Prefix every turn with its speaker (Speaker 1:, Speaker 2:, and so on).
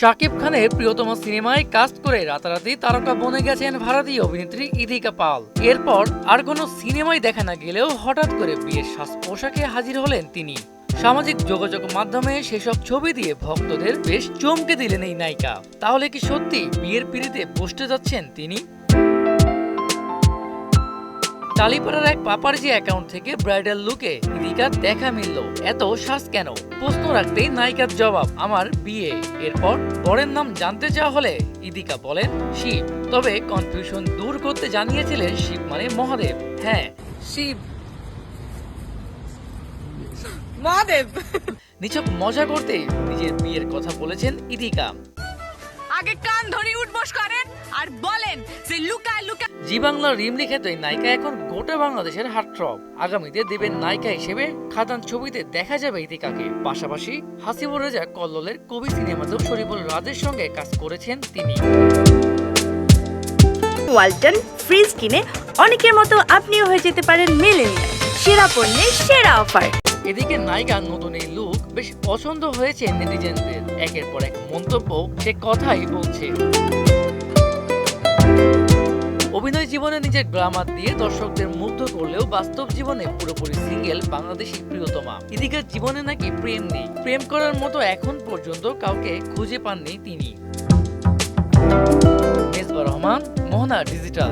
Speaker 1: শাকিব খানের প্রিয়তম সিনেমায় কাস্ট করে রাতারাতি তারকা বনে গেছেন ভারতীয় অভিনেত্রী ইদিকা পাল। এরপর আর কোনো সিনেমায় দেখা না গেলেও হঠাৎ করে বিয়ের সাজ পোশাকে হাজির হলেন তিনি। সামাজিক যোগাযোগ মাধ্যমে সেসব ছবি দিয়ে ভক্তদের বেশ চমকে দিলেন এই নায়িকা। তাহলে কি সত্যি বিয়ের পিঁড়িতে বসতে যাচ্ছেন তিনি? টালিপাড়ার এক পাপারজি অ্যাকাউন্ট থেকে ব্রাইডাল লুকে ইদিকার দেখা মিলল। এত সাজ কেন? প্রশ্ন রাখতেই নায়িকার জবাব, আমার বিয়ে। এরপর বরের নাম জানতে চাওয়া হলে ইদিকা বলেন শিব। তবে কনফিউশন দূর করতে জানিয়েছিলেন শিব মানে মহাদেব। হ্যাঁ,
Speaker 2: শিব মহাদেব।
Speaker 1: নিছক মজা করতে নিজের বিয়ের কথা বলেছেন ইদিকা।
Speaker 2: আগে কান ধরে উঠবস করেন আর বলেন যে লুকা লুকা।
Speaker 1: জি বাংলার রিমলি খ্যাত এই নায়িকা এখন গোটা বাংলাদেশের হার্টথ্রব। আগামীতে দেবের নায়িকা হিসেবে খাদান ছবিতে দেখা যাবে ইদিকাকে। পাশাপাশি হাসিবুর রেজা কল্লোলের কবি সিনেমাতেও শরীফুল রাজের সঙ্গে কাজ করেছেন তিনি।
Speaker 3: ওয়ালটন ফ্রিজ কিনে অনেকের মতো আপনিও হয়ে যেতে পারেন মিলেনিয়াল। সেরা পণ্যের সেরা অফার।
Speaker 1: এদিকে নায়িকার নতুন এই লুক বেশ পছন্দ হয়েছে নেটিজেনদের। একের পর এক মন্তব্য সে কথাই বলছে। অভিনয় জীবনে নিজের গ্ল্যামার দিয়ে দর্শকদের মুগ্ধ করলেও বাস্তব জীবনে পুরোপুরি সিঙ্গেল বাংলাদেশি প্রিয়তমা। ইদিকার জীবনে নাকি প্রেম নেই। প্রেম করার মতো এখন পর্যন্ত কাউকে খুঁজে পাননি তিনি। মেজবা রহমান, মোহনা ডিজিটাল।